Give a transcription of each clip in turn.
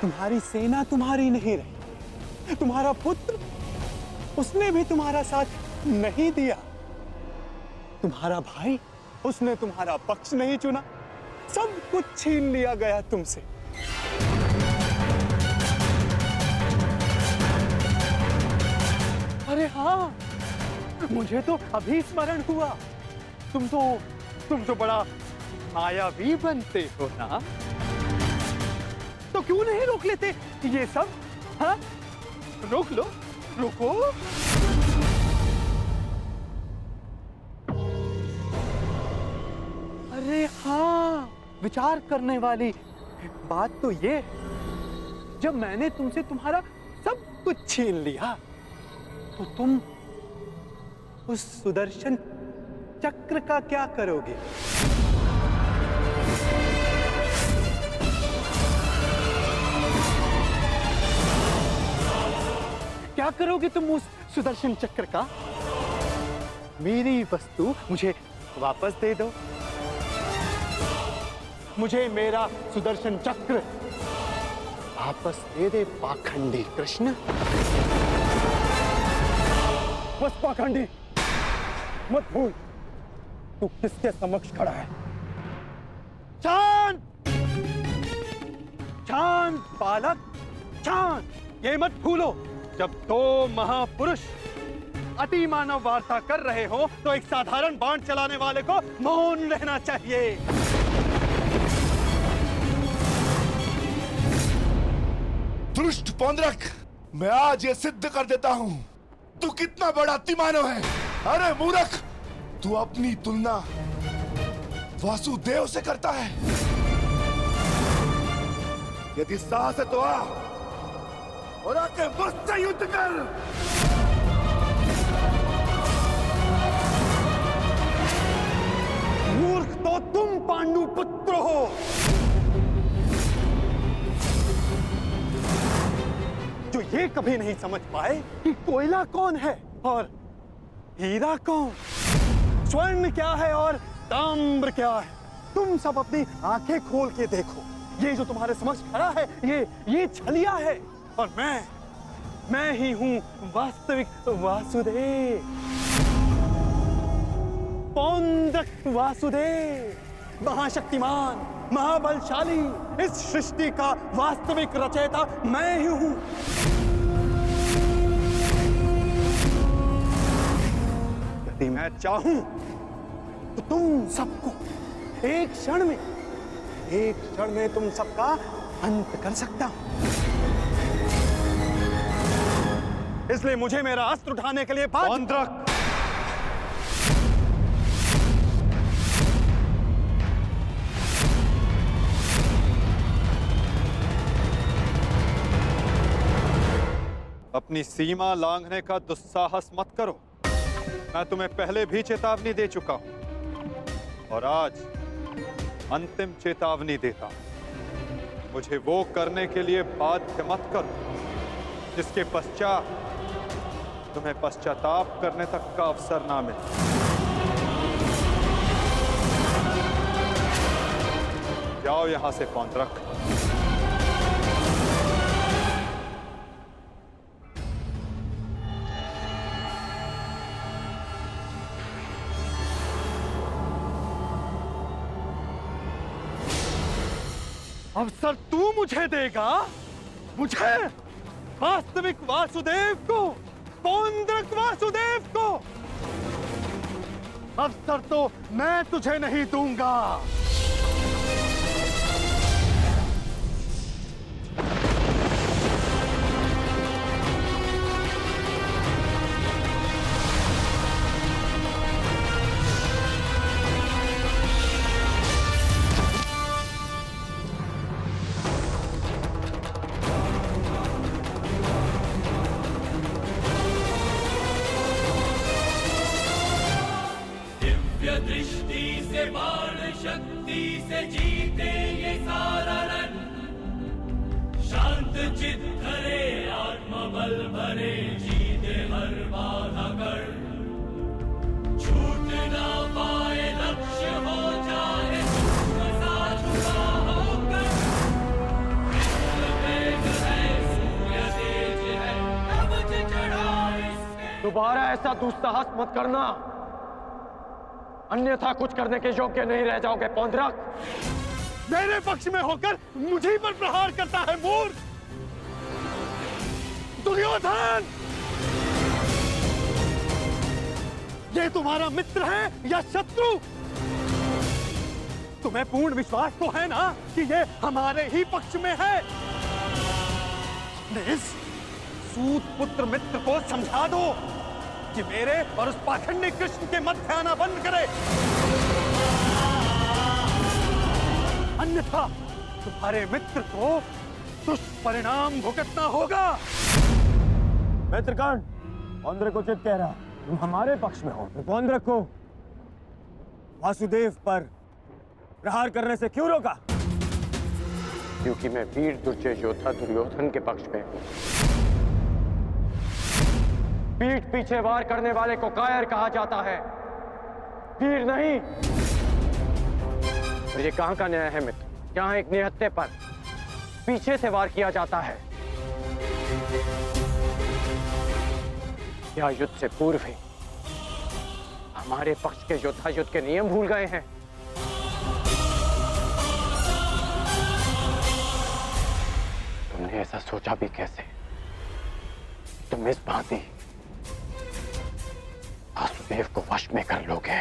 तुम्हारी सेना तुम्हारी नहीं रही, तुम्हारा पुत्र उसने भी तुम्हारा साथ नहीं दिया, तुम्हारा भाई उसने तुम्हारा पक्ष नहीं चुना, सब कुछ छीन लिया गया तुमसे। अरे हाँ, मुझे तो अभी स्मरण हुआ, तुम तो बड़ा मायावी बनते हो ना, तो क्यों नहीं रोक लेते ये सब? हाँ, रोक लो, रुको। अरे हाँ, विचार करने वाली बात तो ये, जब मैंने तुमसे तुम्हारा सब कुछ छीन लिया तो तुम उस सुदर्शन चक्र का क्या करोगे? क्या करोगे तुम उस सुदर्शन चक्र का? मेरी वस्तु मुझे वापस दे दो, मुझे मेरा सुदर्शन चक्र वापस दे दे पाखंडी कृष्ण। बस पाखंडी, मत भूल तू किसके समक्ष खड़ा है। शांत, शांत बालक, शांत। ये मत भूलो, जब दो महापुरुष अति मानव वार्ता कर रहे हो तो एक साधारण बाण चलाने वाले को मौन रहना चाहिए। दुष्ट पौंड्रक, मैं आज ये सिद्ध कर देता हूं तू कितना बड़ा अतिमानव है। अरे मूर्ख, तू अपनी तुलना वासुदेव से करता है। यदि साहस है तो आ और आके मुझसे युद्ध कर। मूर्ख तो तुम पांडु पुत्र हो। जो ये कभी नहीं समझ पाए कि कोयला कौन है और हीरा कौन, स्वर्ण क्या है और ताम्र क्या है। तुम सब अपनी आंखें खोल के देखो, ये जो तुम्हारे समक्ष खड़ा है ये छलिया है और मैं ही हूं वास्तविक वासुदेव, पौंड्रक वासुदेव, महाशक्तिमान, महाबलशाली, इस सृष्टि का वास्तविक रचयिता मैं ही हूं। यदि मैं चाहूं तो तुम सबको एक क्षण में तुम सबका अंत कर सकता हूं। इसलिए मुझे मेरा अस्त्र उठाने के लिए पौंड्रक, अपनी सीमा लांघने का दुस्साहस मत करो। मैं तुम्हें पहले भी चेतावनी दे चुका हूं और आज अंतिम चेतावनी देता हूं। मुझे वो करने के लिए बाध्य मत करो जिसके पश्चात तुम्हें पश्चाताप करने तक का अवसर ना मिले। जाओ यहां से पौंड्रक। अवसर तू मुझे देगा, मुझे, वास्तविक वासुदेव को, पौंड्रक वासुदेव को। अवसर तो मैं तुझे नहीं दूंगा। दृष्टि से, बाण शक्ति से जीते ये सारा रण। शांत चित धरे, आत्मबल भरे, जीते हर बाधा कर। छूट ना पाए लक्ष्य, हो जाए सा छुपा होकर। विश्व में दोबारा ऐसा दुस्साहस मत करना, अन्यथा कुछ करने के योग्य नहीं रह जाओगे पौंद्रक। मेरे पक्ष में होकर मुझे पर प्रहार करता है मूर्ख दुर्योधन। ये तुम्हारा मित्र है या शत्रु? तुम्हें पूर्ण विश्वास तो है ना कि ये हमारे ही पक्ष में है। अपने इस सूत पुत्र मित्र को समझा दो कि मेरे और उस पाखंडी कृष्ण के मध्य आना बंद करे, अन्यथा तुम्हारे मित्र को दुष्परिणाम भुगतना होगा। मित्रकर्ण, पौंद्रक को चित कह रहा, तुम हमारे पक्ष में हो, तो पौंद्रक को वासुदेव पर प्रहार करने से क्यों रोका? क्योंकि मैं वीर दुर्जय योद्धा दुर्योधन के पक्ष में हूं। पीठ पीछे वार करने वाले को कायर कहा जाता है, वीर नहीं। और ये कहां का न्याय है मित्र? जहां एक निहत्थे पर पीछे से वार किया जाता है, या युद्ध से पूर्व ही हमारे पक्ष के योद्धा युद्ध के नियम भूल गए हैं? तुमने ऐसा सोचा भी कैसे? तुम इस भांति वासुदेव को वश में कर लोगे?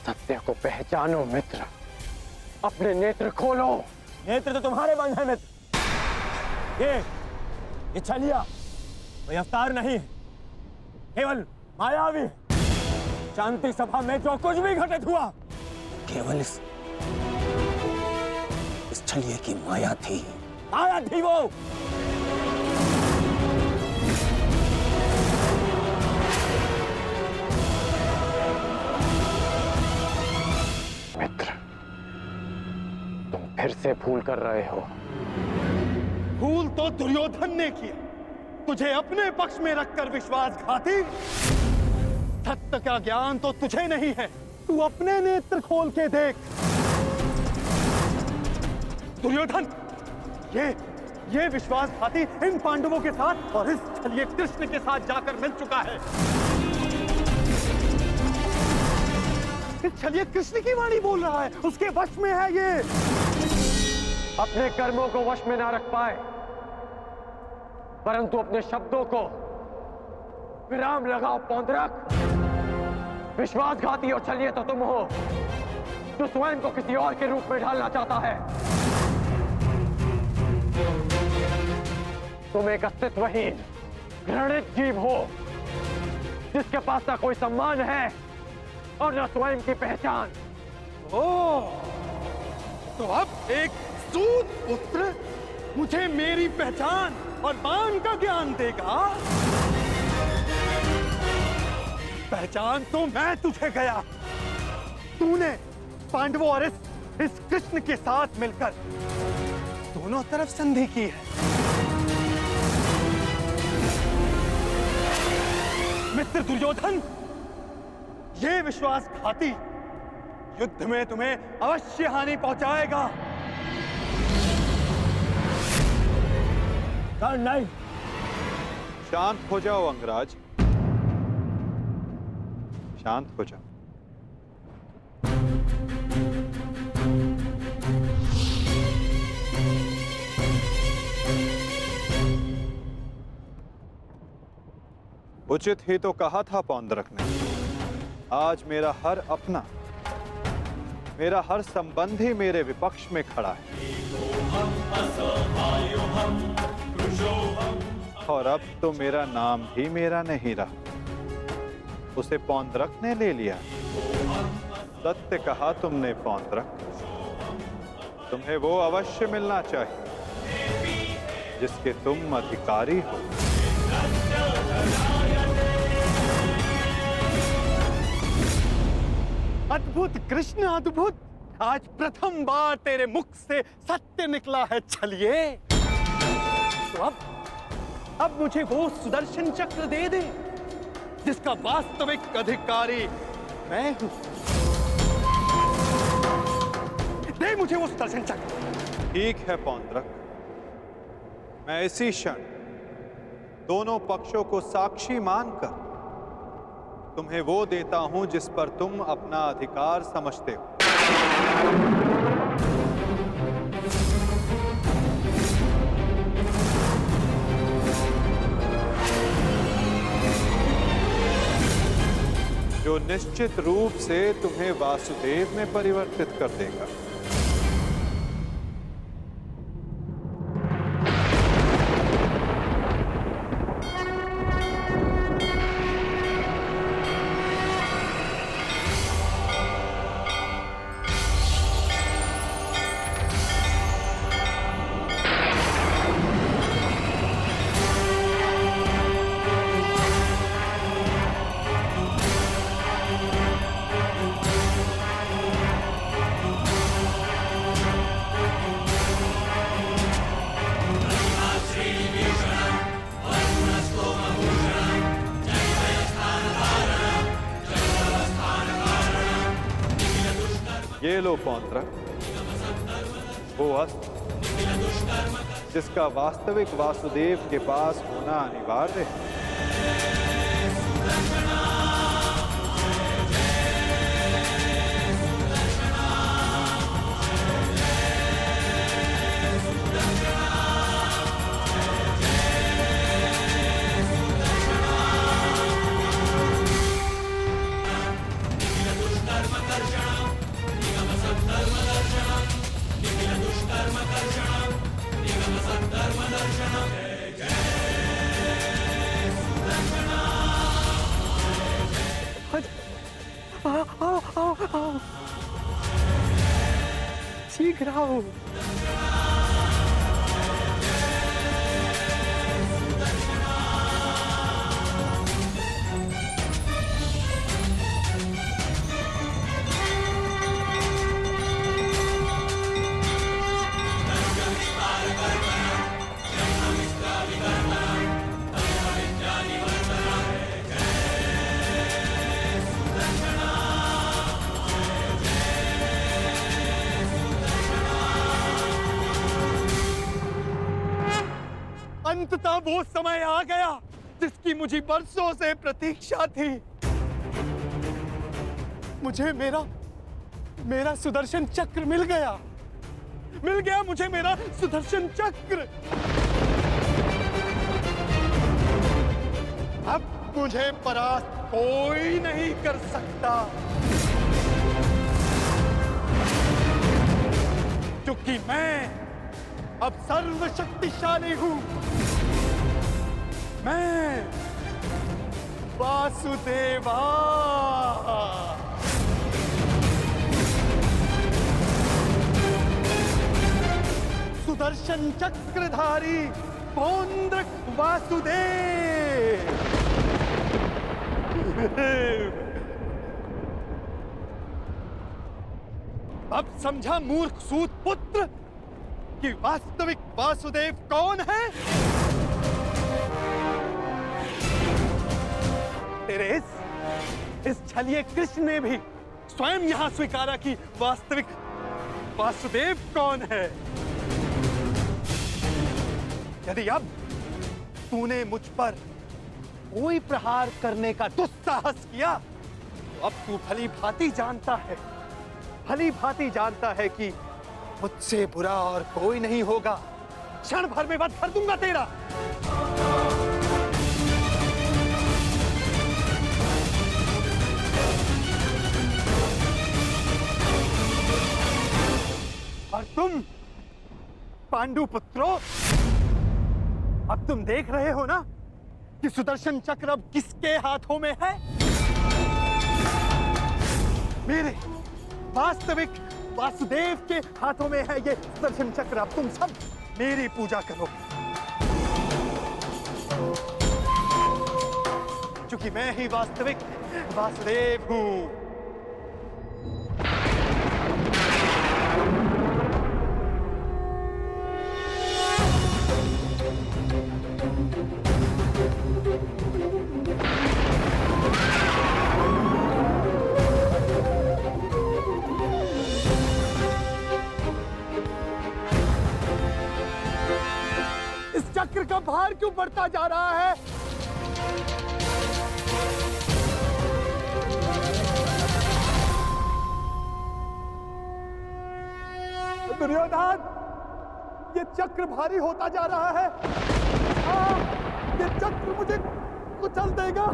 सत्य को पहचानो मित्र, अपने नेत्र खोलो। नेत्र तो तुम्हारे बंद है मित्र। ये छलिया कोई अवतार नहीं है, केवल मायावी। शांति सभा में जो कुछ भी घटित हुआ, केवल इस छलिए की माया थी। माया थी वो। मित्र, तुम फिर से भूल कर रहे हो। भूल तो दुर्योधन ने किया, तुझे अपने पक्ष में रखकर विश्वासघाती। सत्य का ज्ञान तो तुझे नहीं है, तू अपने नेत्र खोल के देख। दुर्योधन, ये विश्वासघाती इन पांडवों के साथ और इस छलिए कृष्ण के साथ जाकर मिल चुका है। इस छलिए कृष्ण की वाणी बोल रहा है, उसके वश में है ये। अपने कर्मों को वश में ना रख पाए, परंतु अपने शब्दों को विराम लगाओ पौंद्रक। विश्वासघाती और छलिए तो तुम हो, जो स्वयं को किसी और के रूप में ढालना चाहता है। तुम एक अस्तित्वहीन घृणित जीव हो, जिसके पास ना कोई सम्मान है और न स्वयं की पहचान। ओह, तो अब एक सूत पुत्र मुझे मेरी पहचान और मान का ज्ञान देगा? पहचान तो मैं तुझे गया। तूने पांडवों और इस कृष्ण के साथ मिलकर दोनों तरफ संधि की है। मित्र दुर्योधन, ये विश्वासघाती युद्ध में तुम्हें अवश्य हानि पहुंचाएगा। नहीं। शांत हो जाओ अंगराज, शांत हो जाओ। उचित ही तो कहा था पौंद्रक ने। आज मेरा हर अपना, मेरा हर संबंधी मेरे विपक्ष में खड़ा है, और अब तो मेरा नाम भी मेरा नहीं रहा, उसे पौंद्रक ने ले लिया। सत्य कहा तुमने पौंद्रक, तुम्हें वो अवश्य मिलना चाहिए जिसके तुम अधिकारी हो। अद्भुत कृष्ण, अद्भुत। आज प्रथम बार तेरे मुख से सत्य निकला है छलिए। तो अब मुझे वो सुदर्शन चक्र दे दे जिसका वास्तविक अधिकारी मैं हूं। दे मुझे वो सुदर्शन चक्र। ठीक है पौंद्रक, मैं इसी क्षण दोनों पक्षों को साक्षी मानकर तुम्हें वो देता हूं जिस पर तुम अपना अधिकार समझते हो। जो निश्चित रूप से तुम्हें वासुदेव में परिवर्तित कर देगा। ये लो पौंड्रक, वो अस्त्र जिसका वास्तविक वासुदेव के पास होना अनिवार्य है। आओ। शीघ्र आओ। अंततः वो समय आ गया जिसकी मुझे बरसों से प्रतीक्षा थी। मुझे मेरा सुदर्शन चक्र मिल गया मुझे मेरा सुदर्शन चक्र। अब मुझे परास्त कोई नहीं कर सकता, क्योंकि मैं अब सर्वशक्तिशाली हूं। मैं वासुदेवा। सुदर्शन चक्रधारी पौंड्रक वासुदेव। अब समझा मूर्ख सूत पुत्र कि वास्तविक वासुदेव कौन है? तेरे इस छलिए कृष्ण ने भी स्वयं यहां स्वीकारा कि वास्तविक वासुदेव कौन है। यदि अब तूने मुझ पर कोई प्रहार करने का दुस्साहस किया, तो अब तू भली भांति जानता है कि मुझसे बुरा और कोई नहीं होगा। क्षण भर में वध कर दूंगा तेरा। और तुम पांडु पुत्रों, अब तुम देख रहे हो ना कि सुदर्शन चक्र अब किसके हाथों में है? मेरे वास्तविक वासुदेव के हाथों में है ये सुदर्शन चक्र। अब तुम सब मेरी पूजा करो, क्योंकि मैं ही वास्तविक वासुदेव हूं। चक्र का भार क्यों बढ़ता जा रहा है? दुर्योधन, ये चक्र भारी होता जा रहा है। ये चक्र मुझे कुचल देगा।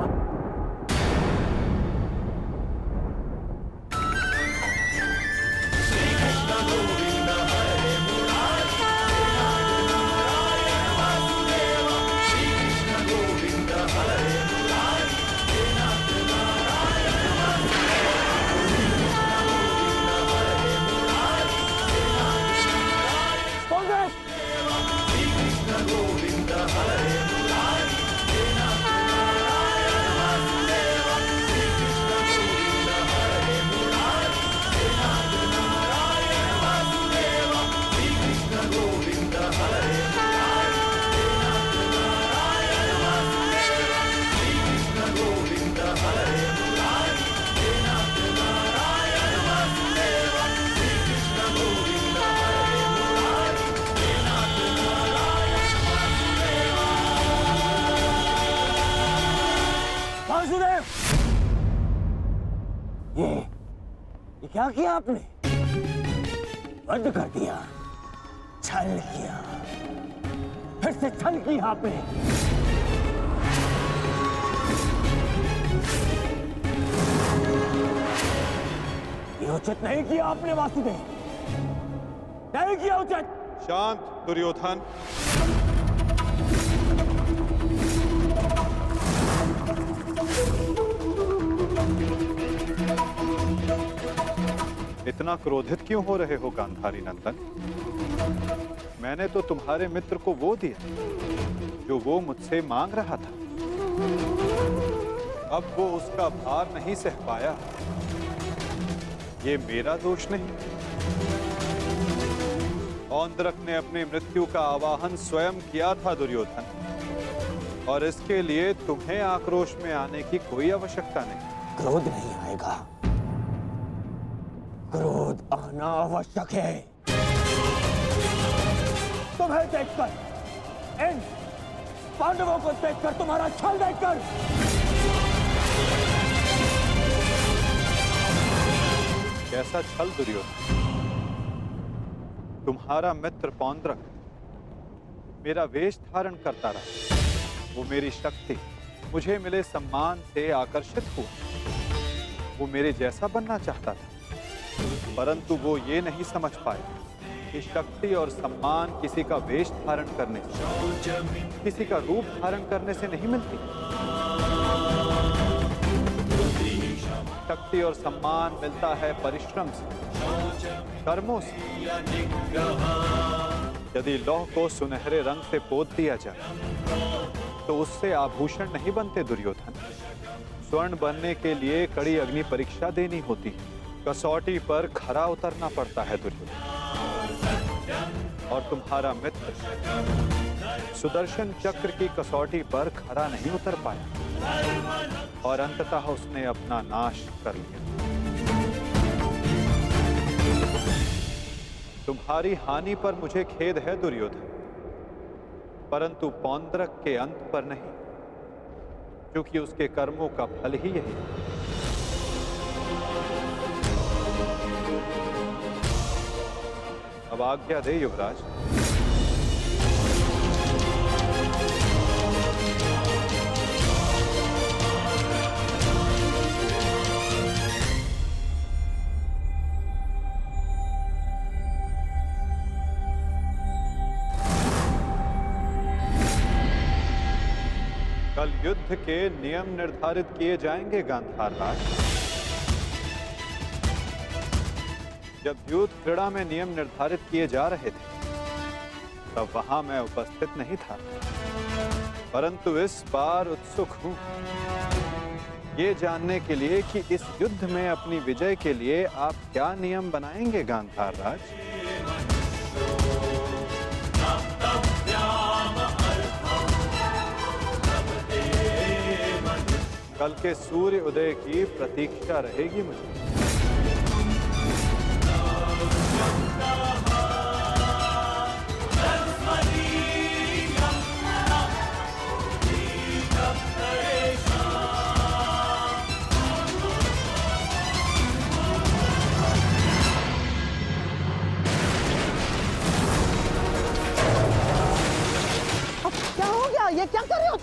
ये क्या किया आपने? बंद कर दिया, छल किया, फिर से छल किया आपने। ये उचित नहीं किया आपने वासुदेव, नहीं किया उचित। शांत दुर्योधन। इतना क्रोधित क्यों हो रहे हो गांधारी नंदन? मैंने तो तुम्हारे मित्र को वो दिया जो वो मुझसे मांग रहा था। अब वो उसका भार नहीं सह पाया, ये मेरा दोष नहीं। औंद्रक ने अपनी मृत्यु का आवाहन स्वयं किया था दुर्योधन, और इसके लिए तुम्हें आक्रोश में आने की कोई आवश्यकता नहीं। क्रोध नहीं आएगा, क्रोध आना आवश्यक है। तुम्हें देखकर, इन पांडवों को देखकर, तुम्हारा छल देखकर, कैसा छल दुर्योधन? तुम्हारा मित्र पौंद्रक मेरा वेश धारण करता रहा, वो मेरी शक्ति, मुझे मिले सम्मान से आकर्षित हुआ। वो मेरे जैसा बनना चाहता था, परंतु वो ये नहीं समझ पाए कि शक्ति और सम्मान किसी का वेश धारण करने से, किसी का रूप धारण करने से नहीं मिलती। शक्ति और सम्मान मिलता है परिश्रम से, कर्मों से। यदि लौह को सुनहरे रंग से पोत दिया जाए तो उससे आभूषण नहीं बनते दुर्योधन। स्वर्ण बनने के लिए कड़ी अग्नि परीक्षा देनी होती है, कसौटी पर खरा उतरना पड़ता है दुर्योधन। और तुम्हारा मित्र सुदर्शन चक्र की कसौटी पर खरा नहीं उतर पाया, और अंततः उसने अपना नाश कर लिया। तुम्हारी हानि पर मुझे खेद है दुर्योधन, परंतु पौंद्रक के अंत पर नहीं, क्योंकि उसके कर्मों का फल ही यही है। अब आज्ञा दे युवराज। कल युद्ध के नियम निर्धारित किए जाएंगे गांधार राज। जब युद्ध क्रीड़ा में नियम निर्धारित किए जा रहे थे तब वहां मैं उपस्थित नहीं था, परंतु इस बार उत्सुक हूं ये जानने के लिए कि इस युद्ध में अपनी विजय के लिए आप क्या नियम बनाएंगे गांधार राज। कल के सूर्य उदय की प्रतीक्षा रहेगी मुझे।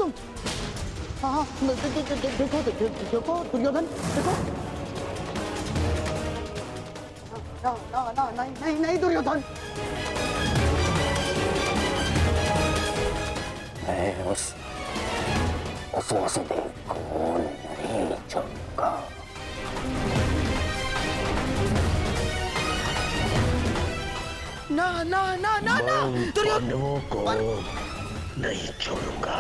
तुम? हाँ, देखो दुर्योधन, देखो। नहीं दुर्योधन। मैं उस वासुदेव को नहीं छोड़ूंगा। ना दुर्योधन को नहीं छोड़ूंगा।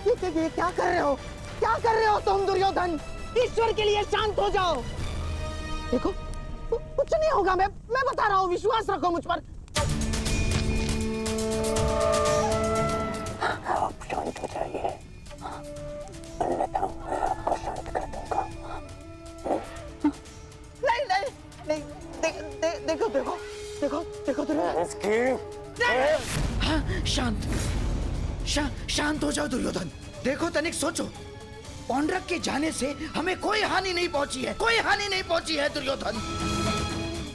ये क्या कर रहे हो? क्या कर रहे हो तुम दुर्योधन? ईश्वर के लिए शांत हो जाओ। देखो कुछ नहीं होगा, मैं बता रहा हूँ, विश्वास रखो मुझ पर। आप शांत हो जाइए, अन्यथा मैं आपको शांत कर दूंगा। नहीं, देखो शांत हो जाओ दुर्योधन। देखो तनिक सोचो, पौंड्रक के जाने से हमें कोई हानि नहीं पहुंची है दुर्योधन।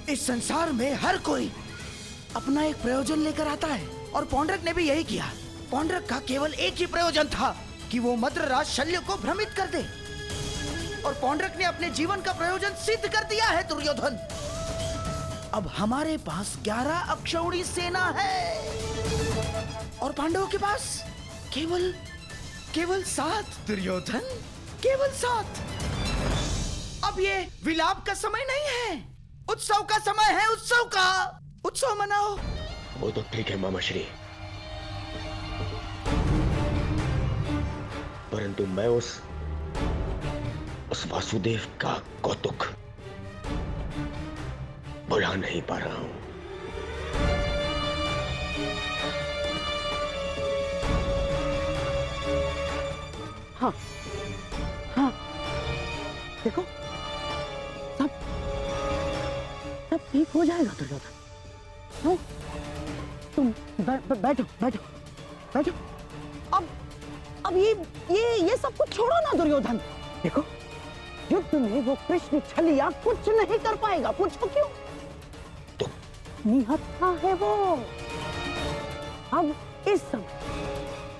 इस संसार में हर कोई अपना एक प्रयोजन लेकर आता है और पौंड्रक ने भी यही किया। पौंड्रक का केवल एक ही प्रयोजन था कि वो मद्रराज शल्य को भ्रमित कर दे, और पौंड्रक ने अपने जीवन का प्रयोजन सिद्ध कर दिया है दुर्योधन। अब हमारे पास 11 अक्षौणी सेना है और पांडवों के पास केवल 7 दुर्योधन, केवल 7। अब ये विलाप का समय नहीं है, उत्सव का समय है। उत्सव मनाओ। वो तो ठीक है मामा श्री, परंतु मैं उस वासुदेव का कौतुक भुला नहीं पा रहा हूं। हाँ, देखो सब ठीक हो जाएगा दुर्योधन। हाँ, तुम बैठो। अब ये सब कुछ छोड़ो ना दुर्योधन। देखो युद्ध में वो कृष्ण छलिया कुछ नहीं कर पाएगा। पूछो क्यों? निहत्था है वो। अब इस समय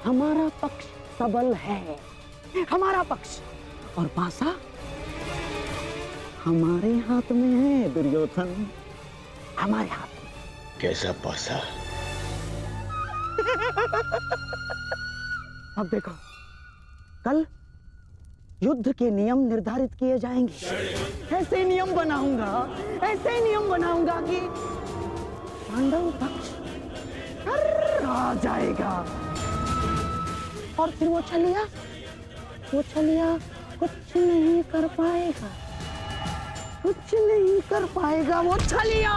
हमारा पक्ष सबल है, हमारा पक्ष, और पासा हमारे हाथ में है दुर्योधन, हमारे हाथ में। कैसा पासा? अब देखो, कल युद्ध के नियम निर्धारित किए जाएंगे। ऐसे नियम बनाऊंगा कि पांडव पक्ष आ जाएगा, और फिर वो छलिया कुछ नहीं कर पाएगा वो छलिया।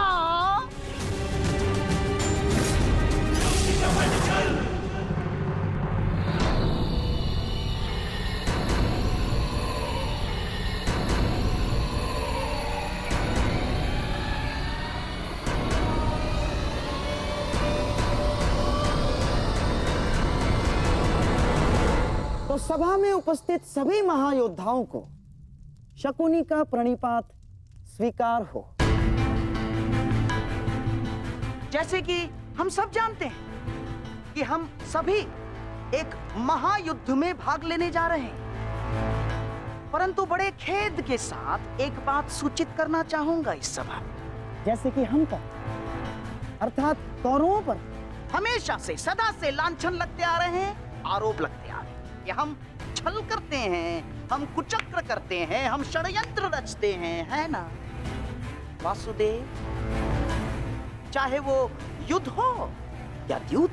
तो सभा में उपस्थित सभी महायोद्धाओं को शकुनी का प्रणिपात स्वीकार हो। जैसे कि हम सब जानते हैं कि हम सभी एक महायुद्ध में भाग लेने जा रहे हैं, परंतु बड़े खेद के साथ एक बात सूचित करना चाहूंगा इस सभा में। जैसे कि हम पर, अर्थात कौरवों पर हमेशा से, सदा से लांछन लगते आ रहे हैं, आरोप लगते आ रहे हैं कि हम छल करते हैं, हम कुचक्र करते हैं, हम षड्यंत्र रचते हैं, है ना वासुदेव? चाहे वो युद्ध हो या द्यूत।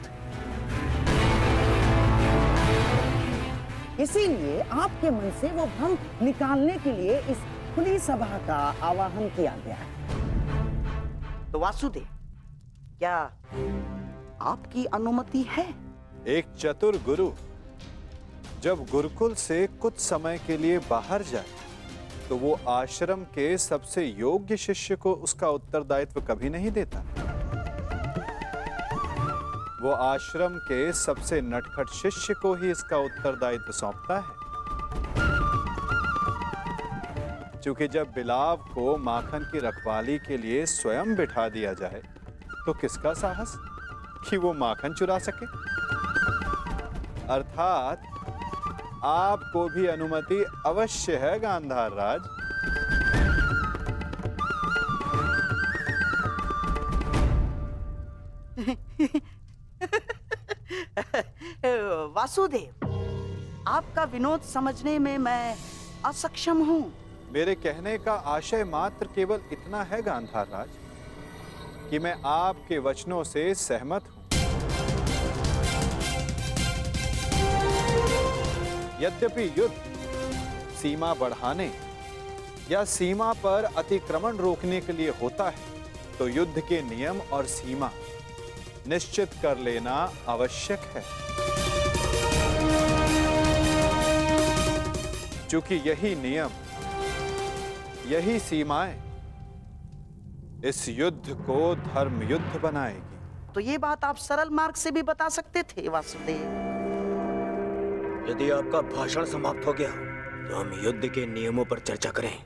इसीलिए आपके मन से वो भ्रम निकालने के लिए इस खुली सभा का आवाहन किया गया है। तो वासुदेव, क्या आपकी अनुमति है? एक चतुर गुरु जब गुरुकुल से कुछ समय के लिए बाहर जाए तो वो आश्रम के सबसे योग्य शिष्य को उसका उत्तरदायित्व कभी नहीं देता। वो आश्रम के सबसे नटखट शिष्य को ही इसका उत्तरदायित्व सौंपता है। क्योंकि जब बिलाव को माखन की रखवाली के लिए स्वयं बिठा दिया जाए तो किसका साहस कि वो माखन चुरा सके। अर्थात आपको भी अनुमति अवश्य है गांधार राज। वासुदेव, आपका विनोद समझने में मैं असक्षम हूँ। मेरे कहने का आशय मात्र केवल इतना है गांधार राज कि मैं आपके वचनों से सहमत हूं। यद्यपि युद्ध सीमा बढ़ाने या सीमा पर अतिक्रमण रोकने के लिए होता है, तो युद्ध के नियम और सीमा निश्चित कर लेना आवश्यक है, क्योंकि यही नियम, यही सीमाएं इस युद्ध को धर्म युद्ध बनाएगी। तो ये बात आप सरल मार्ग से भी बता सकते थे वासुदेव। यदि आपका भाषण समाप्त हो गया तो हम युद्ध के नियमों पर चर्चा करें।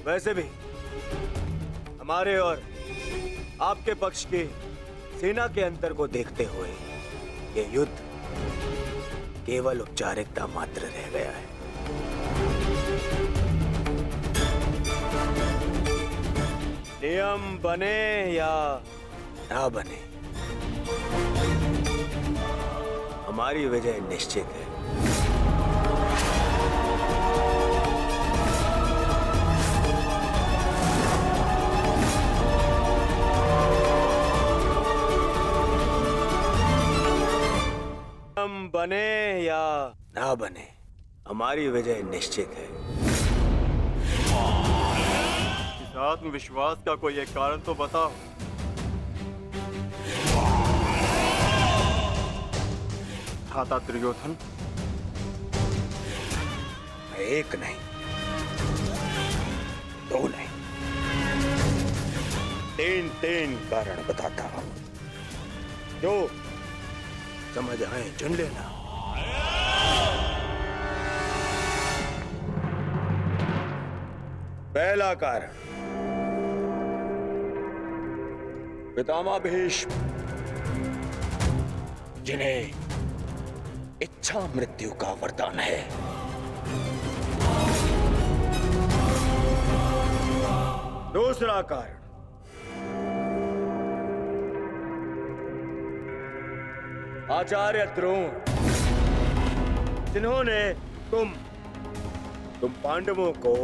वैसे भी हमारे और आपके पक्ष की सेना के अंतर को देखते हुए ये युद्ध केवल औपचारिकता मात्र रह गया है। नियम बने या ना बने, हमारी विजय निश्चित है। नियम बने या ना बने, हमारी विजय निश्चित है। इस आत्मविश्वास का कोई एक कारण तो बताओ। था दुर्योधन, एक नहीं, दो नहीं, तीन कारण बताता हूं, जो समझ आए चुन लेना। पहला कारण, पितामह भीष्म जिन्हें इच्छा मृत्यु का वरदान है। दूसरा कारण, आचार्य द्रोण जिन्होंने तुम पांडवों को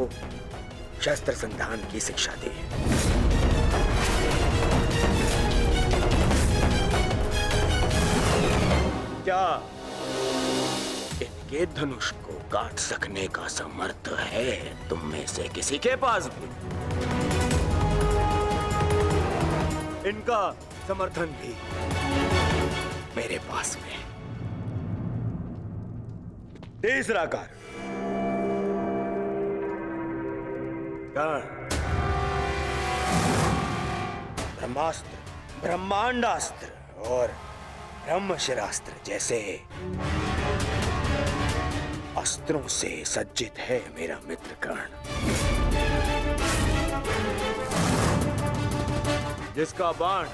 शस्त्र संधान की शिक्षा दी। क्या इनके धनुष को काट सकने का समर्थ है तुम में से किसी के पास भी? इनका समर्थन भी मेरे पास में। तीसरा कारण, ब्रह्मास्त्र, ब्रह्मांडास्त्र और ब्रह्मशिरास्त्र जैसे अस्त्रों से सज्जित है मेरा मित्र कर्ण, जिसका बाण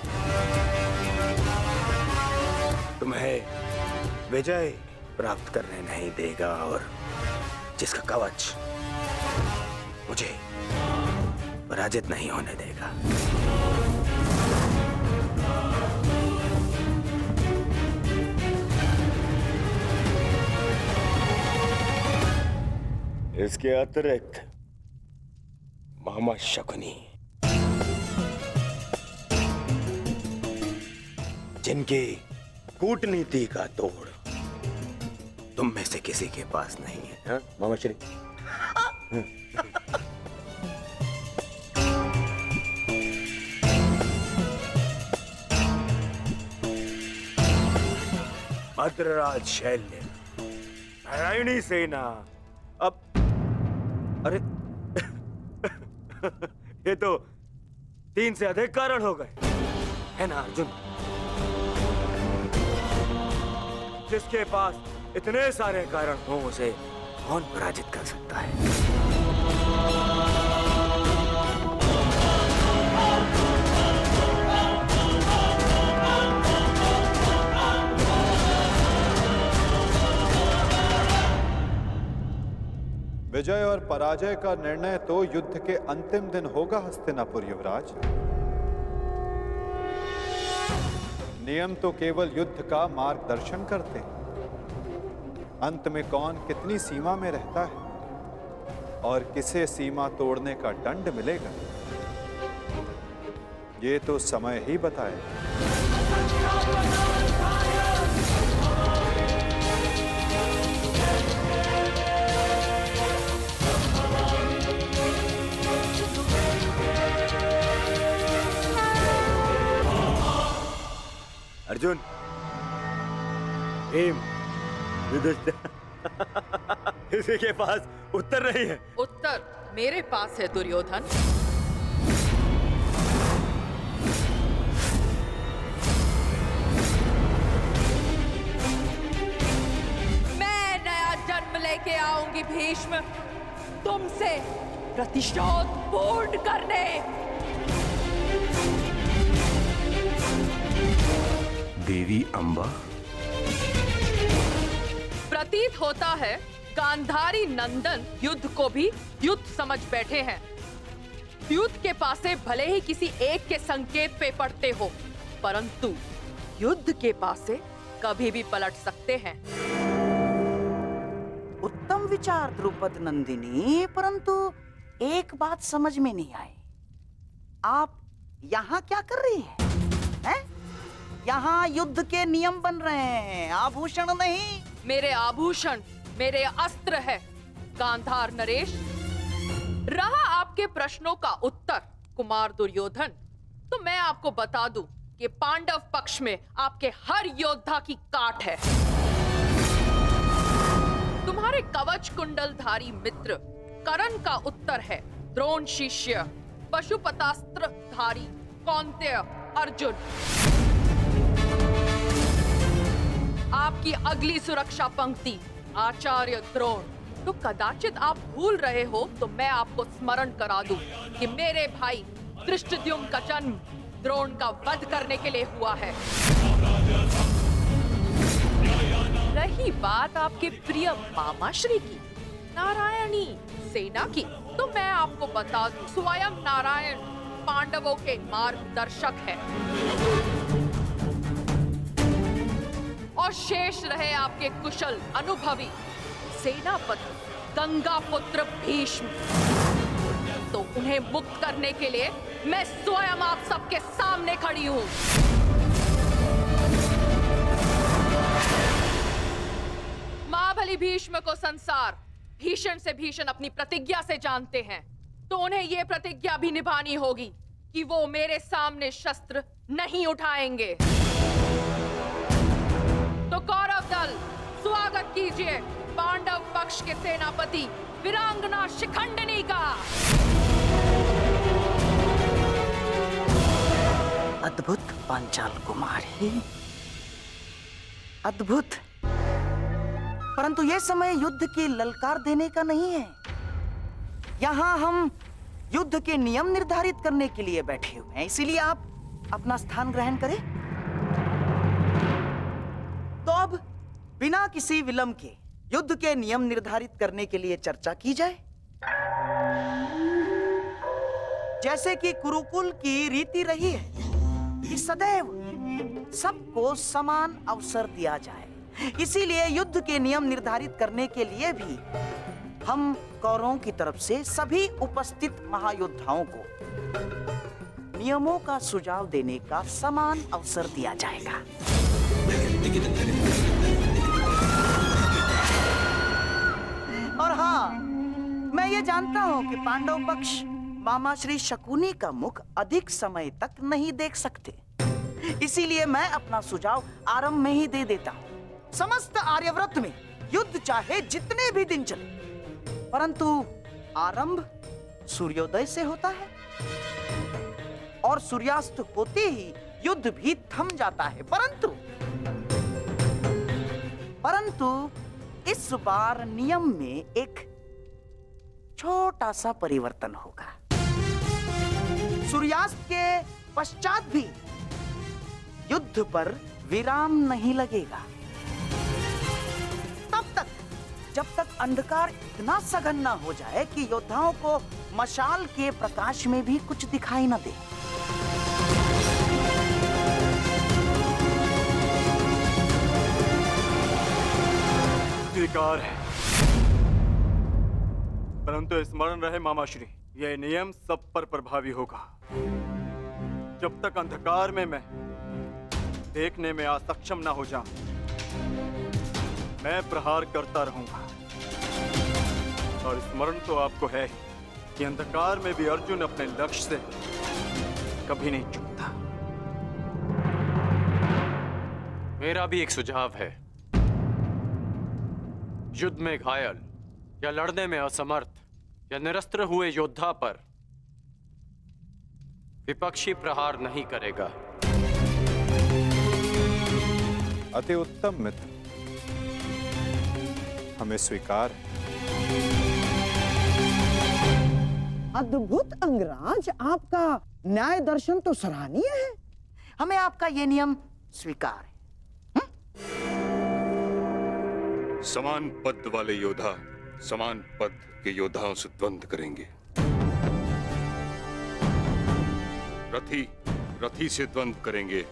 तुम्हें विजय प्राप्त करने नहीं देगा और जिसका कवच मुझे पराजित नहीं होने देगा। इसके अतिरिक्त मामा शकुनी, जिनकी कूटनीति का तोड़ तुम में से किसी के पास नहीं है, हा? मामा श्री। मद्रराज शैल्य, नारायणी सेना, अब अरे ये तो 3 से अधिक कारण हो गए, है ना अर्जुन? जिसके पास इतने सारे कारण हो उसे कौन पराजित कर सकता है? विजय और पराजय का निर्णय तो युद्ध के अंतिम दिन होगा हस्तिनापुर युवराज। नियम तो केवल युद्ध का मार्गदर्शन करते हैं। अंत में कौन कितनी सीमा में रहता है और किसे सीमा तोड़ने का दंड मिलेगा, ये तो समय ही बताएगा। अर्जुन, भीम, युधिष्ठिर, किसी के पास उत्तर नहीं है। उत्तर मेरे पास है दुर्योधन। मैं नया जन्म लेके आऊंगी भीष्म, तुमसे प्रतिशोध पूर्ण करने। देवी अंबा, प्रतीत होता है गांधारी नंदन युद्ध को भी युद्ध समझ बैठे हैं। युद्ध के पासे भले ही किसी एक के संकेत पे पड़ते हो, परंतु युद्ध के पासे कभी भी पलट सकते हैं। उत्तम विचार द्रुपद नंदिनी, परंतु एक बात समझ में नहीं आई। आप यहाँ क्या कर रही हैं? यहाँ युद्ध के नियम बन रहे हैं, आभूषण नहीं। मेरे आभूषण मेरे अस्त्र है गांधार नरेश। रहा आपके प्रश्नों का उत्तर कुमार दुर्योधन, तो मैं आपको बता दूं कि पांडव पक्ष में आपके हर योद्धा की काट है। तुम्हारे कवच कुंडलधारी मित्र कर्ण का उत्तर है द्रोण शिष्य पशुपतास्त्र धारी कौन्तेय अर्जुन। आपकी अगली सुरक्षा पंक्ति आचार्य द्रोण। तो कदाचित आप भूल रहे हो तो मैं आपको स्मरण करा दूं कि मेरे भाई धृष्टद्युम्न का जन्म द्रोण का वध करने के लिए हुआ है। रही बात आपके प्रिय मामाश्री की, नारायणी सेना की, तो मैं आपको बता दूं स्वयं नारायण पांडवों के मार्गदर्शक है। और शेष रहे आपके कुशल अनुभवी सेनापति गंगा पुत्र भीष्म। तो उन्हें मुक्त करने के लिए मैं स्वयं आप सबके सामने खड़ी हूं। महाबली भीष्म को संसार भीषण से भीषण अपनी प्रतिज्ञा से जानते हैं, तो उन्हें यह प्रतिज्ञा भी निभानी होगी कि वो मेरे सामने शस्त्र नहीं उठाएंगे। तो कौरव दल स्वागत कीजिए पांडव पक्ष के सेनापति वीरांगना शिखंडिनी का। अद्भुत पांचाल कुमारी, अद्भुत। परंतु यह समय युद्ध की ललकार देने का नहीं है। यहाँ हम युद्ध के नियम निर्धारित करने के लिए बैठे हुए हैं, इसीलिए आप अपना स्थान ग्रहण करें। तो अब बिना किसी विलंब के युद्ध के नियम निर्धारित करने के लिए चर्चा की जाए। जैसे कि कुरुकुल की रीति रही है कि सदैव सबको समान अवसर दिया जाए, इसीलिए युद्ध के नियम निर्धारित करने के लिए भी हम कौरवों की तरफ से सभी उपस्थित महायोद्धाओं को नियमों का सुझाव देने का समान अवसर दिया जाएगा। और हाँ, मैं ये जानता हूं कि पांडव पक्ष मामा श्री शकुनी का मुख अधिक समय तक नहीं देख सकते, इसीलिए मैं अपना सुझाव आरंभ में ही दे देता हूं। समस्त आर्यव्रत में युद्ध चाहे जितने भी दिन चले, परंतु आरंभ सूर्योदय से होता है और सूर्यास्त होते ही युद्ध भी थम जाता है। परंतु इस बार नियम में एक छोटा सा परिवर्तन होगा। सूर्यास्त के पश्चात भी युद्ध पर विराम नहीं लगेगा। तब तक जब तक अंधकार इतना सघन न हो जाए कि योद्धाओं को मशाल के प्रकाश में भी कुछ दिखाई न दे। स्वीकार है, परंतु स्मरण रहे मामाश्री, यह नियम सब पर प्रभावी होगा। जब तक अंधकार में मैं देखने में असक्षम ना हो जाऊं, मैं प्रहार करता रहूंगा। और स्मरण तो आपको है ही कि अंधकार में भी अर्जुन अपने लक्ष्य से कभी नहीं चूकता। मेरा भी एक सुझाव है। युद्ध में घायल या लड़ने में असमर्थ या निरस्त्र हुए योद्धा पर विपक्षी प्रहार नहीं करेगा। अति उत्तम मित्र, हमें स्वीकार है। अद्भुत अंगराज, आपका न्याय दर्शन तो सराहनीय है। हमें आपका ये नियम स्वीकार है। समान पद वाले योद्धा समान पद के योद्धाओं से द्वंद्व करेंगे। रथी रथी से द्वंद्व करेंगे,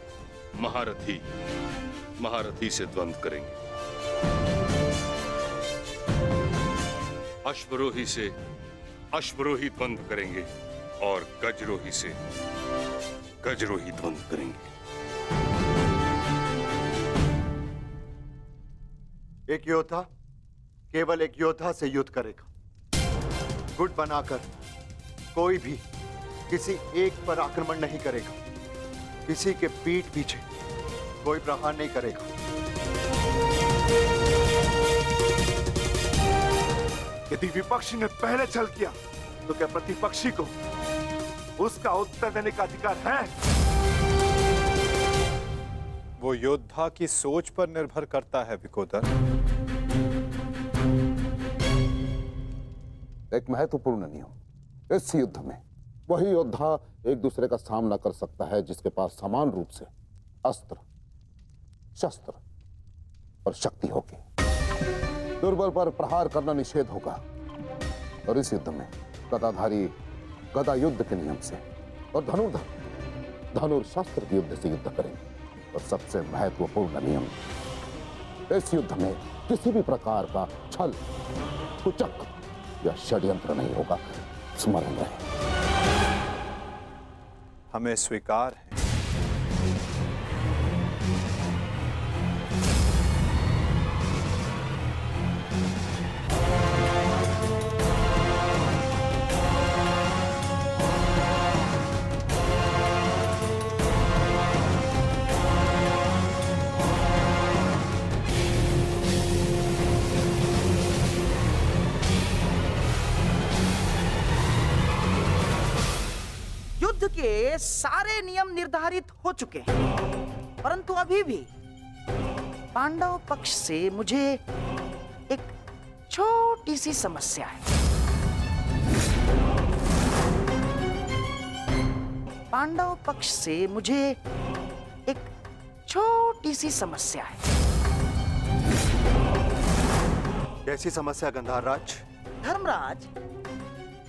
महारथी महारथी से द्वंद्व करेंगे, अश्वरोही से अश्वरोही द्वंद्व करेंगे और गजरोही से गजरोही द्वंद्व करेंगे। एक योद्धा केवल एक योद्धा से युद्ध करेगा। गुट बनाकर कोई भी किसी एक पर आक्रमण नहीं करेगा। किसी के पीठ पीछे कोई प्रहार नहीं करेगा। यदि विपक्षी ने पहले छल किया तो क्या प्रतिपक्षी को उसका उत्तर देने का अधिकार है? वो योद्धा की सोच पर निर्भर करता है विकोदर। एक महत्वपूर्ण नियम, इस युद्ध में वही योद्धा एक दूसरे का सामना कर सकता है जिसके पास समान रूप से अस्त्र, शस्त्र और शक्ति होगी। दुर्बल पर प्रहार करना निषेध होगा। और इस युद्ध में गदाधारी गदा युद्ध के नियम से और धनुर्धर धनुर्शस्त्र के युद्ध से युद्ध करेंगे। और सबसे महत्वपूर्ण नियम, इस युद्ध में किसी भी प्रकार का छल, कुचक या षड्यंत्र नहीं होगा। स्मरण रहे। हमें स्वीकार है। युद्ध के सारे नियम निर्धारित हो चुके हैं, परंतु अभी भी पांडव पक्ष से मुझे एक छोटी सी समस्या है। पांडव पक्ष से मुझे एक छोटी सी समस्या है। कैसी समस्या गंधार राज? धर्मराज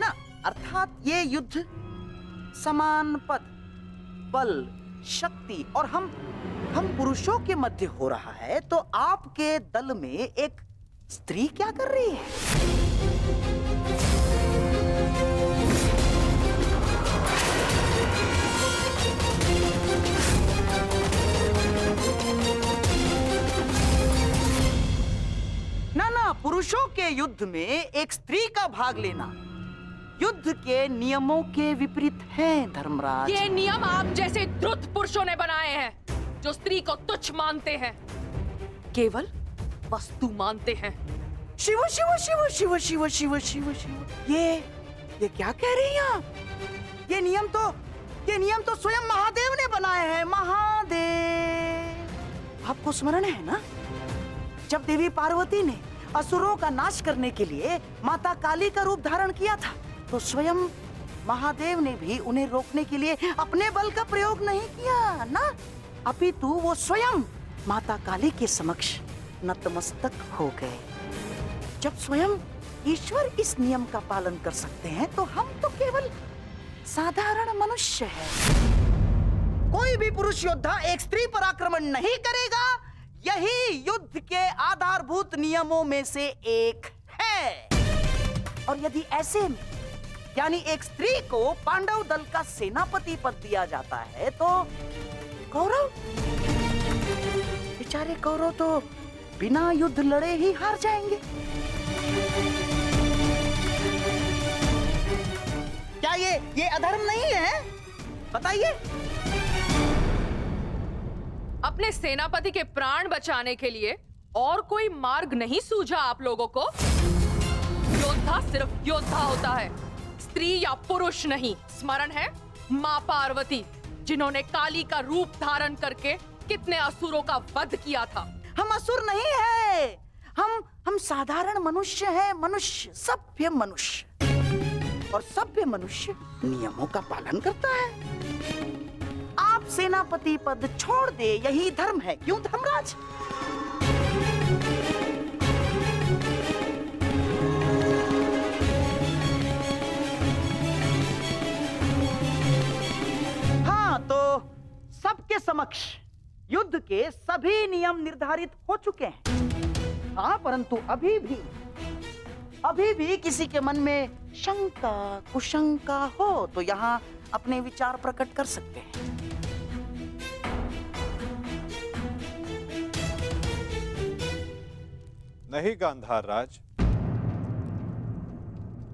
ना, अर्थात ये युद्ध समान पद, बल, शक्ति और हम पुरुषों के मध्य हो रहा है, तो आपके दल में एक स्त्री क्या कर रही है? ना, पुरुषों के युद्ध में एक स्त्री का भाग लेना युद्ध के नियमों के विपरीत है धर्मराज। ये नियम आप जैसे द्रुत पुरुषों ने बनाए हैं, जो स्त्री को तुच्छ मानते हैं, केवल वस्तु मानते हैं। शिव शिव शिव शिव शिव शिव शिव शिव, ये क्या कह रही हैं आप? ये नियम तो स्वयं महादेव ने बनाए हैं। महादेव, आपको स्मरण है ना, जब देवी पार्वती ने असुरों का नाश करने के लिए माता काली का रूप धारण किया था, तो स्वयं महादेव ने भी उन्हें रोकने के लिए अपने बल का प्रयोग नहीं किया ना, अपितु वो स्वयं माता काली के समक्ष नतमस्तक हो गए। जब स्वयं ईश्वर इस नियम का पालन कर सकते हैं तो हम तो केवल साधारण मनुष्य हैं। कोई भी पुरुष योद्धा एक स्त्री पर आक्रमण नहीं करेगा, यही युद्ध के आधारभूत नियमों में से एक है। और यदि ऐसे में यानी एक स्त्री को पांडव दल का सेनापति पद दिया जाता है तो कौरव, बेचारे कौरव तो बिना युद्ध लड़े ही हार जाएंगे। क्या ये अधर्म नहीं है? बताइए। अपने सेनापति के प्राण बचाने के लिए और कोई मार्ग नहीं सूझा आप लोगों को? योद्धा सिर्फ योद्धा होता है, स्त्री या पुरुष नहीं। स्मरण है मां पार्वती, जिन्होंने काली का रूप धारण करके कितने असुरों का वध किया था। हम असुर नहीं है, हम साधारण मनुष्य हैं, मनुष्य, सभ्य मनुष्य। और सभ्य मनुष्य नियमों का पालन करता है। आप सेनापति पद छोड़ दे, यही धर्म है, क्यों धर्मराज? हाँ, तो सबके समक्ष युद्ध के सभी नियम निर्धारित हो चुके हैं। हाँ, परंतु अभी भी किसी के मन में शंका कुशंका हो तो यहाँ अपने विचार प्रकट कर सकते हैं। नहीं गांधार राज,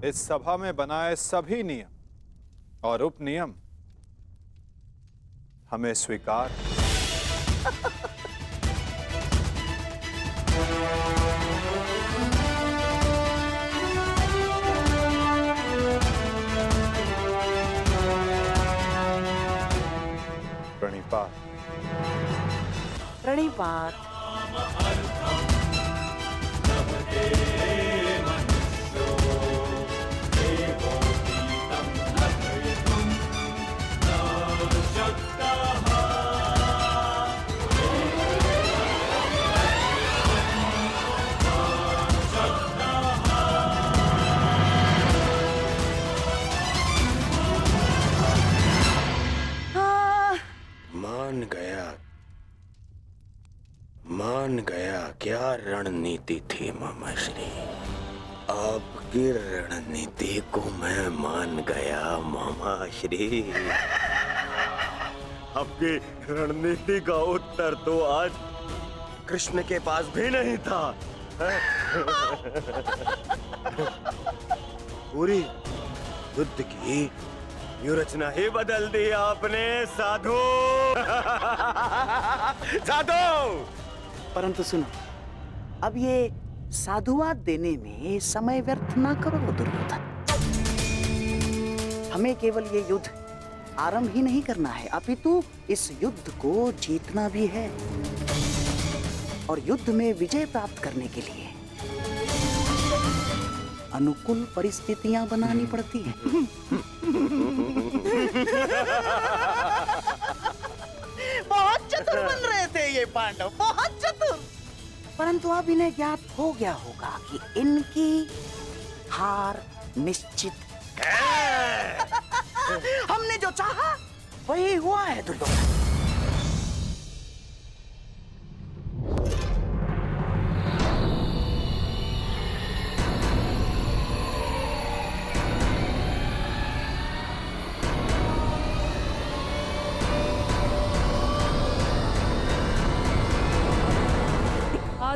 इस सभा में बनाए सभी नियम और उपनियम हमें स्वीकार। प्रणिपात। प्रणिपात। मान गया क्या रणनीति थी मामाश्री। आपकी रणनीति को मैं मान गया मामाश्री। आपकी रणनीति का उत्तर तो आज कृष्ण के पास भी नहीं था। पूरी युद्ध की व्यूहरचना ही बदल दी आपने साधु। साधु। परंतु सुनो, अब ये साधुवाद देने में समय व्यर्थ ना करो दुर्योधन। हमें केवल ये युद्ध आरंभ ही नहीं करना है, अपितु इस युद्ध को जीतना भी है। और युद्ध में विजय प्राप्त करने के लिए अनुकूल परिस्थितियां बनानी पड़ती हैं। बहुत चतुर बन रहे थे ये पांडव, बहुत चतुर। परंतु अब इन्हें ज्ञात हो गया होगा कि इनकी हार निश्चित है। हमने जो चाहा वही हुआ है दुर्योधन।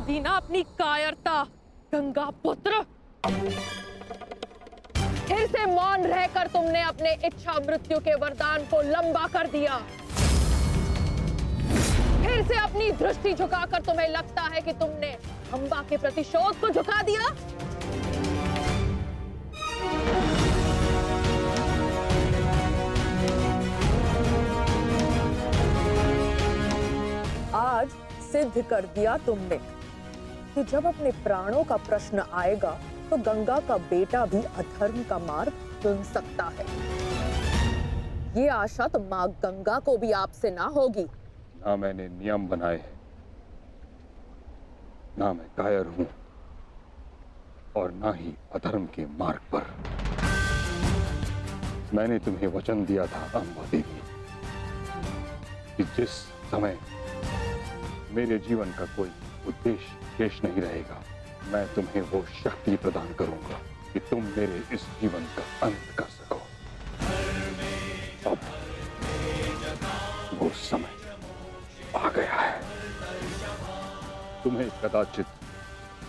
दीना अपनी कायरता, गंगा पुत्र। फिर से मौन रहकर तुमने अपने इच्छा मृत्यु के वरदान को लंबा कर दिया। फिर से अपनी दृष्टि झुकाकर तुम्हें लगता है कि तुमने अंबा के प्रतिशोध को झुका दिया। आज सिद्ध कर दिया तुमने कि जब अपने प्राणों का प्रश्न आएगा तो गंगा का बेटा भी अधर्म का मार्ग चुन सकता है। ये आशा तो मां गंगा को भी आपसे ना होगी। ना मैंने नियम बनाए हैं, ना मैं कायर हूं। और ना ही अधर्म के मार्ग पर। मैंने तुम्हें वचन दिया था अम्बा देवी कि जिस समय मेरे जीवन का कोई उद्देश्य शेष नहीं रहेगा, मैं तुम्हें वो शक्ति प्रदान करूंगा कि तुम मेरे इस जीवन का अंत कर सको। अब वो समय आ गया है। तुम्हें कदाचित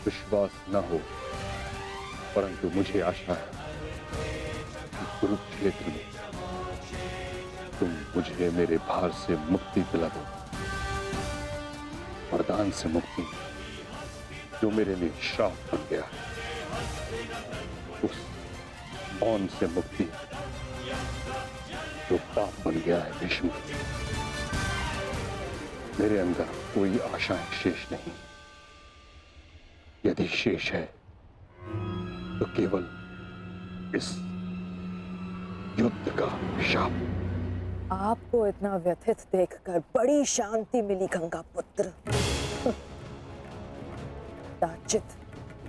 विश्वास न हो, परंतु मुझे आशा है कि कुरुक्षेत्र में तुम मुझे मेरे भार से मुक्ति दिला दो। वरदान से मुक्ति जो मेरे लिए श्राप बन गया, उस मौन से मुक्ति जो पाप बन गया है भीष्म। मेरे अंदर कोई आशाएं शेष नहीं। यदि शेष है तो केवल इस युद्ध का शाप। आपको इतना व्यथित देखकर बड़ी शांति मिली गंगा पुत्र। दाचित,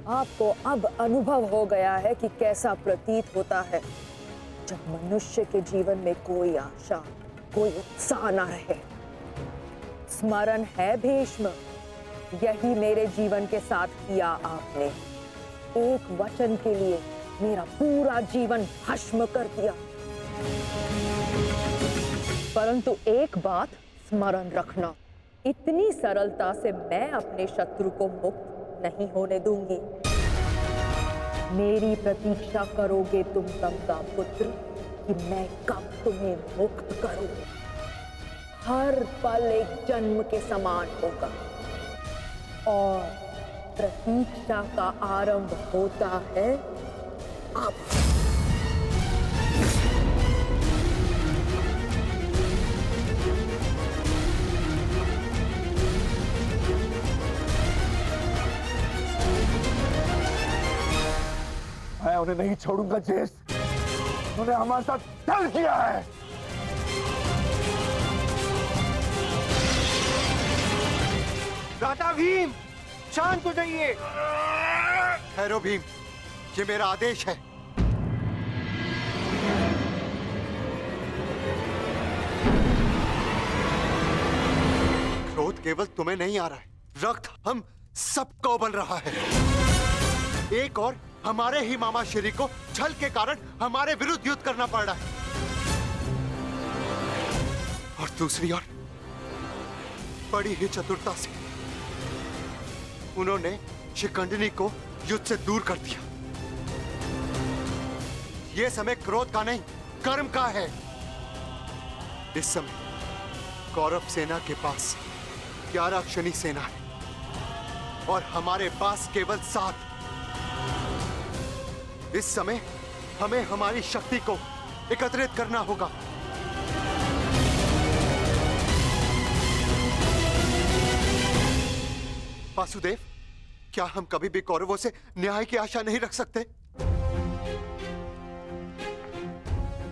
आपको अब अनुभव हो गया है कि कैसा प्रतीत होता है जब मनुष्य के जीवन में कोई आशा, कोई उत्साह न रहे। स्मरण है भीष्म, यही मेरे जीवन के साथ किया आपने। एक वचन के लिए मेरा पूरा जीवन भस्म कर दिया। परंतु एक बात स्मरण रखना, इतनी सरलता से मैं अपने शत्रु को मुक्त नहीं होने दूंगी। मेरी प्रतीक्षा करोगे तुम गंगा पुत्र कि मैं कब तुम्हें मुक्त करूं। हर पल एक जन्म के समान होगा और प्रतीक्षा का आरंभ होता है अब। मैं उन्हें नहीं छोड़ूंगा जेस। उन्होंने हमारे साथ छल किया है। दादा भीम, शांत हो जाइए। ठहरो भीम, ये मेरा आदेश है। क्रोध केवल तुम्हें नहीं आ रहा है, रक्त हम सबको बन रहा है। एक और हमारे ही मामा श्री को छल के कारण हमारे विरुद्ध युद्ध करना पड़ रहा है, और दूसरी ओर बड़ी ही चतुरता से उन्होंने शिखंडिनी को युद्ध से दूर कर दिया। यह समय क्रोध का नहीं, कर्म का है। इस समय कौरव सेना के पास 11 क्षणी सेना है और हमारे पास केवल 7। इस समय हमें हमारी शक्ति को एकत्रित करना होगा। वासुदेव, क्या हम कभी भी कौरवों से न्याय की आशा नहीं रख सकते?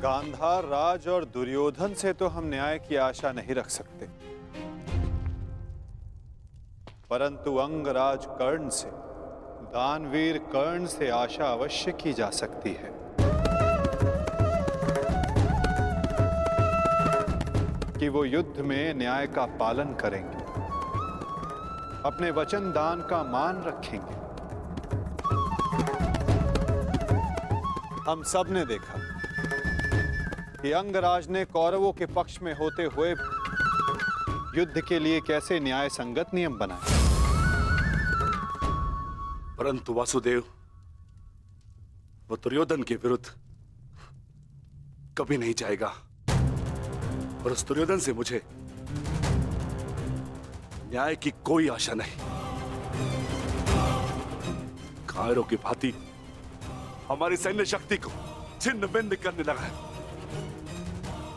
गांधार राज और दुर्योधन से तो हम न्याय की आशा नहीं रख सकते, परंतु अंगराज कर्ण से, दानवीर कर्ण से आशा अवश्य की जा सकती है। कि वो युद्ध में न्याय का पालन करेंगे, अपने वचन दान का मान रखेंगे। हम सब ने देखा कि अंगराज ने कौरवों के पक्ष में होते हुए युद्ध के लिए कैसे न्याय संगत नियम बनाए। परंतु वासुदेव, वो दुर्योधन के विरुद्ध कभी नहीं जाएगा, और उस दुर्योधन से मुझे न्याय की कोई आशा नहीं। कायरों की भांति हमारी सैन्य शक्ति को छिन्न भिन्न करने लगा है।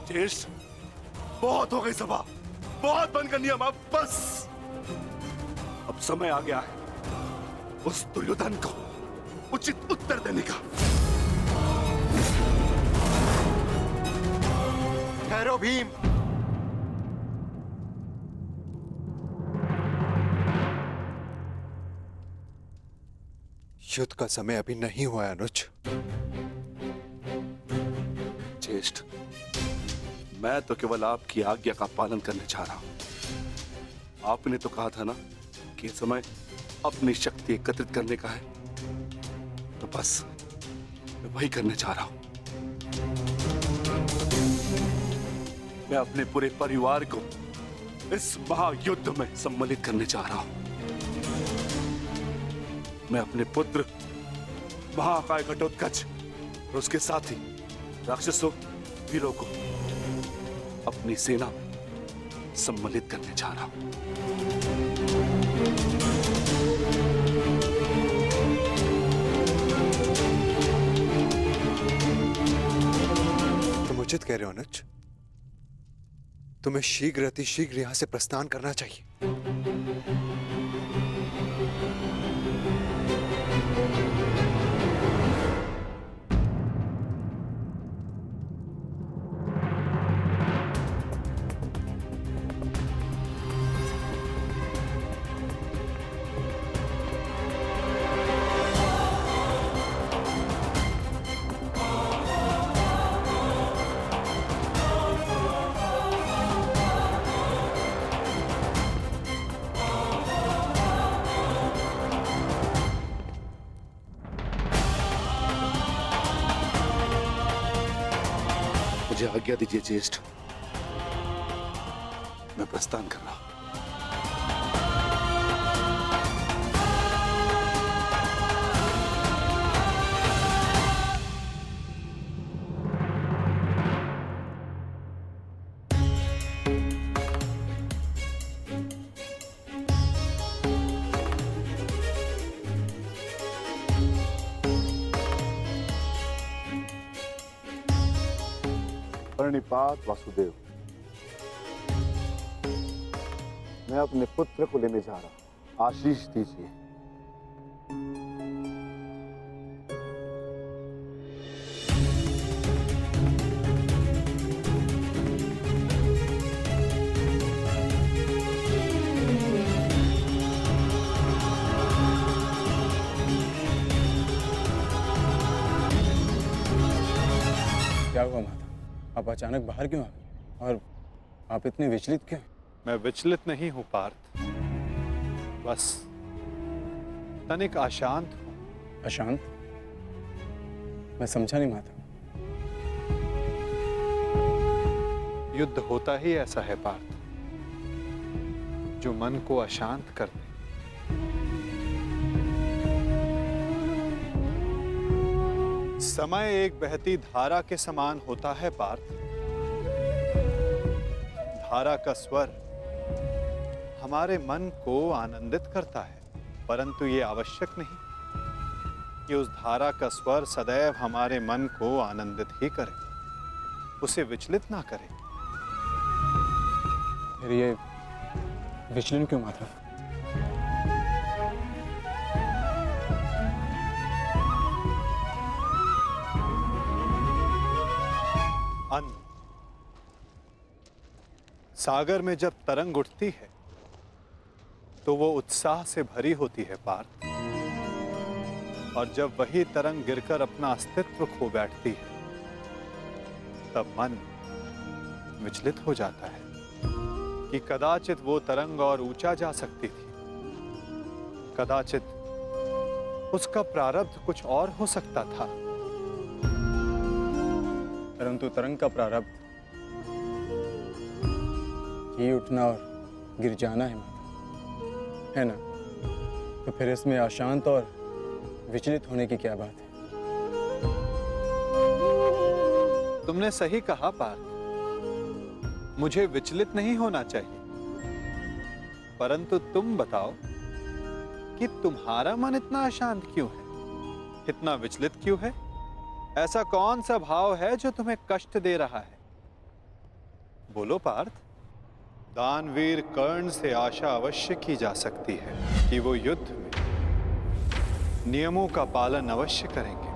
जेष्ठ, बहुत हो गई सभा, बहुत बनकर नियम। अब बस, अब समय आ गया है उस दुर्योधन को उचित उत्तर देने का। ठहरो भीम, युद्ध का समय अभी नहीं हुआ है अनुज। ज्येष्ठ, मैं तो केवल आपकी आज्ञा का पालन करने जा रहा हूं। आपने तो कहा था ना कि ये समय अपनी शक्ति एकत्रित करने का है, तो बस मैं वही करने जा रहा हूं। मैं अपने पूरे परिवार को इस महायुद्ध में सम्मिलित करने जा रहा हूं। मैं अपने पुत्र महाकाय घटोत्कच और उसके साथी राक्षसों वीरों को अपनी सेना में सम्मिलित करने जा रहा हूं। तुम उचित कह रहे हो अनुज। तुम्हें शीघ्र अतिशीघ्र यहां से प्रस्थान करना चाहिए। मुझे आज्ञा दीजिए ज्येष्ठ, मैं प्रस्थान कर रहा हूं। प्रणिपात वासुदेव। मैं अपने पुत्र को लेने जा रहा हूं, आशीष दीजिए। क्या हुआ माता? आप अचानक बाहर क्यों आ गए? और आप इतने विचलित क्यों? मैं विचलित नहीं हूं पार्थ, बस तनिक अशांत हूं। अशांत? मैं समझा नहीं माता। युद्ध होता ही ऐसा है पार्थ, जो मन को अशांत कर दे। समय एक बहती धारा के समान होता है पार्थ। धारा का स्वर हमारे मन को आनंदित करता है, परंतु ये आवश्यक नहीं कि उस धारा का स्वर सदैव हमारे मन को आनंदित ही करे, उसे विचलित ना करे। फिर ये विचलन क्यों माता? अन्न। सागर में जब तरंग उठती है तो वो उत्साह से भरी होती है पार्थ, और जब वही तरंग गिरकर अपना अस्तित्व खो बैठती है तब मन विचलित हो जाता है कि कदाचित वो तरंग और ऊंचा जा सकती थी, कदाचित उसका प्रारब्ध कुछ और हो सकता था। परंतु तरंग का प्रारब्ध ही उठना और गिर जाना है माता, है ना? तो फिर इसमें अशांत और विचलित होने की क्या बात है? तुमने सही कहा पार्थ, मुझे विचलित नहीं होना चाहिए, परंतु तुम बताओ कि तुम्हारा मन इतना अशांत क्यों है, इतना विचलित क्यों है? ऐसा कौन सा भाव है जो तुम्हें कष्ट दे रहा है? बोलो पार्थ। दानवीर कर्ण से आशा अवश्य की जा सकती है कि वो युद्ध में नियमों का पालन अवश्य करेंगे।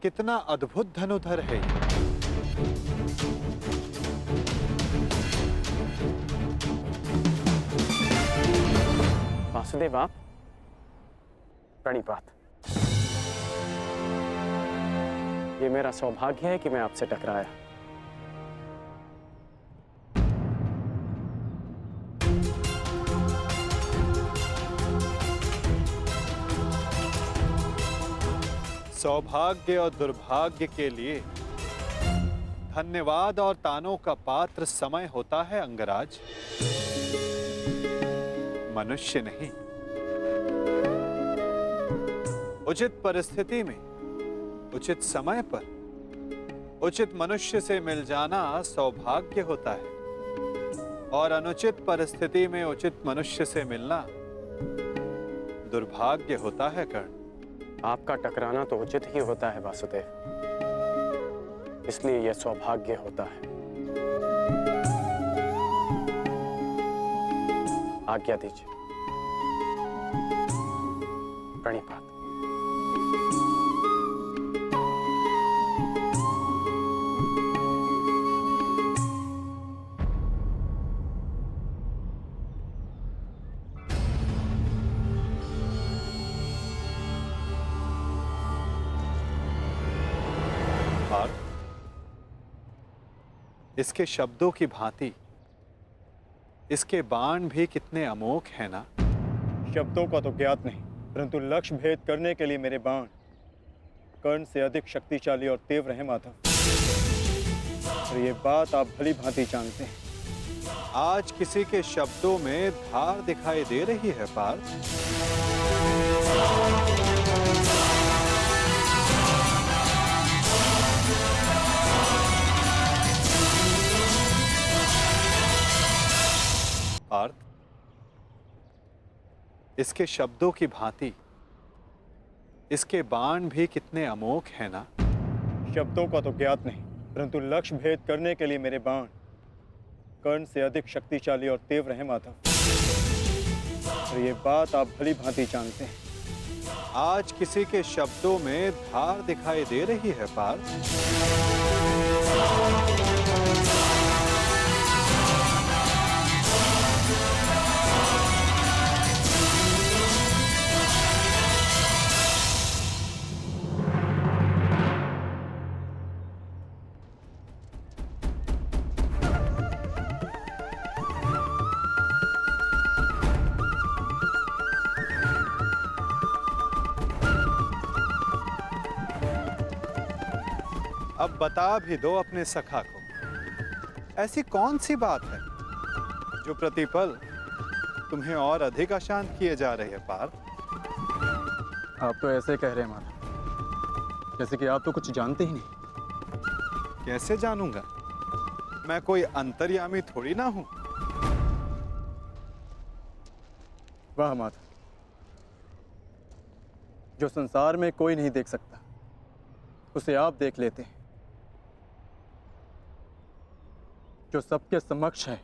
कितना अद्भुत धनुधर है ये। वासुदेव, आप प्रणिपात। ये मेरा सौभाग्य है कि मैं आपसे टकराया। सौभाग्य और दुर्भाग्य के लिए धन्यवाद और तानों का पात्र समय होता है अंगराज, मनुष्य नहीं। उचित परिस्थिति में, उचित समय पर, उचित मनुष्य से मिल जाना सौभाग्य होता है और अनुचित परिस्थिति में उचित मनुष्य से मिलना दुर्भाग्य होता है कर्ण। आपका टकराना तो उचित ही होता है वासुदेव, इसलिए यह सौभाग्य होता है। आज्ञा दीजिए। प्रणिपात। इसके शब्दों की भांति इसके बाण भी कितने अमोघ हैं ना। शब्दों का तो ज्ञात नहीं, परंतु लक्ष्य भेद करने के लिए मेरे बाण कर्ण से अधिक शक्तिशाली और तीव्र हैं माधव। और ये बात आप भली भांति जानते हैं। आज किसी के शब्दों में धार दिखाई दे रही है पार्थ। पार्थ, इसके शब्दों की भांति इसके बाण भी कितने अमोघ हैं ना। शब्दों का तो ज्ञात नहीं, परंतु लक्ष्य भेद करने के लिए मेरे बाण कर्ण से अधिक शक्तिशाली और तीव्र हैं माधव। और ये बात आप भली भांति जानते हैं। आज किसी के शब्दों में धार दिखाई दे रही है पार्थ। अब बता भी दो अपने सखा को, ऐसी कौन सी बात है जो प्रतिपल तुम्हें और अधिक अशांत किए जा रही है पार्थ। आप तो ऐसे कह रहे हैं माधव, जैसे कि आप तो कुछ जानते ही नहीं। कैसे जानूंगा, मैं कोई अंतर्यामी थोड़ी ना हूं। वाह माधव, जो संसार में कोई नहीं देख सकता उसे आप देख लेते हैं। जो सबके समक्ष है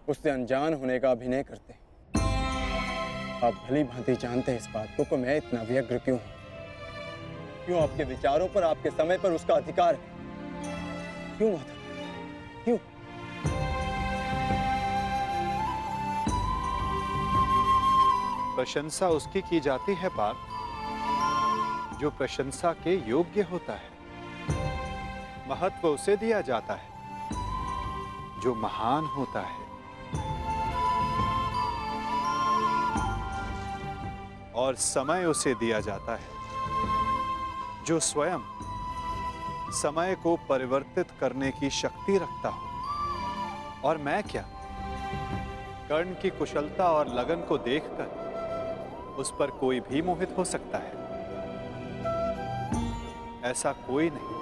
उससे अनजान होने का अभिनय करते हैं। आप भली भांति जानते हैं इस बात को कि मैं इतना व्यग्र क्यों हूं। क्यों आपके विचारों पर, आपके समय पर उसका अधिकार है। क्यों माधव, क्यों? प्रशंसा उसकी की जाती है पार्थ जो प्रशंसा के योग्य होता है। महत्व उसे दिया जाता है जो महान होता है। और समय उसे दिया जाता है जो स्वयं समय को परिवर्तित करने की शक्ति रखता हो। और मैं क्या, कर्ण की कुशलता और लगन को देखकर उस पर कोई भी मोहित हो सकता है। ऐसा कोई नहीं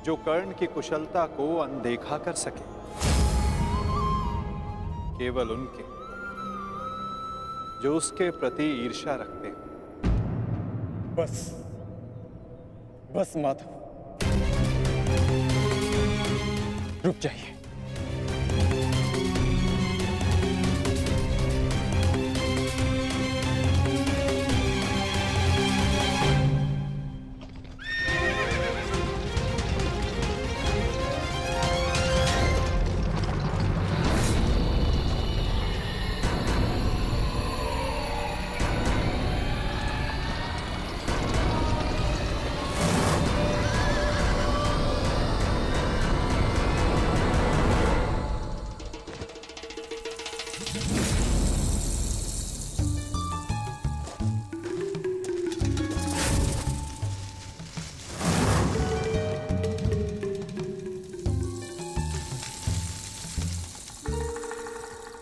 जो कर्ण की कुशलता को अनदेखा कर सके। केवल उनके जो उसके प्रति ईर्ष्या रखते हैं। बस माधव, रुक जाइए।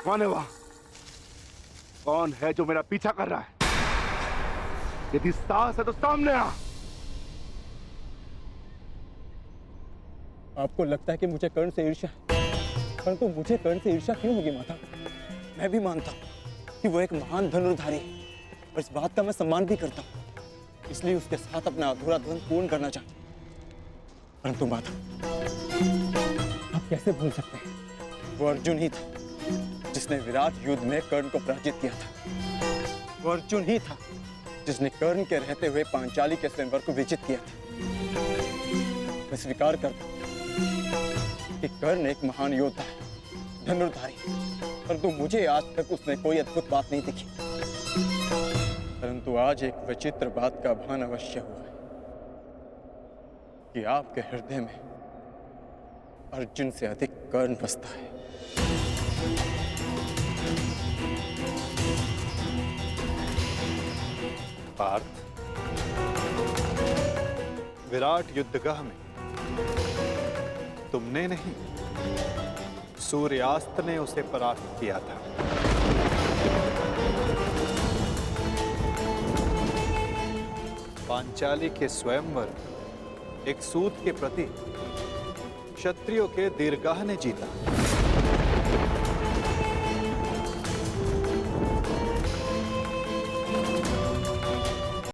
कौन है वहां? कौन है जो मेरा पीछा कर रहा है? यदि साहस है तो सामने आ। आपको लगता है कि मुझे कर्ण से ईर्ष्या है, परंतु मुझे कर्ण से ईर्ष्या क्यों होगी माता? मैं भी मानता हूँ कि वो एक महान धनुर्धारी है और इस बात का मैं सम्मान भी करता हूँ, इसलिए उसके साथ अपना अधूरा द्वंद पूर्ण करना चाहता हूँ। परंतु माता, आप कैसे भूल सकते हैं, वो अर्जुन ही था जिसने विराट युद्ध में कर्ण को पराजित किया था। वो अर्जुन ही था जिसने कर्ण के रहते हुए पांचाली के स्वयंवर को विजित किया था। मैं स्वीकार करता हूं कि कर्ण एक महान योद्धा है, धनुर्धारी, परंतु मुझे आज तक उसमें कोई अद्भुत बात नहीं दिखी। परंतु आज एक विचित्र बात का भान अवश्य हुआ है कि आपके हृदय में अर्जुन से अधिक कर्ण बसता है। पार्थ, विराट युद्धगाह में तुमने नहीं, सूर्यास्त ने उसे परास्त किया था। पांचाली के स्वयंवर एक सूत के प्रति क्षत्रियों के दीर्घाह ने जीता।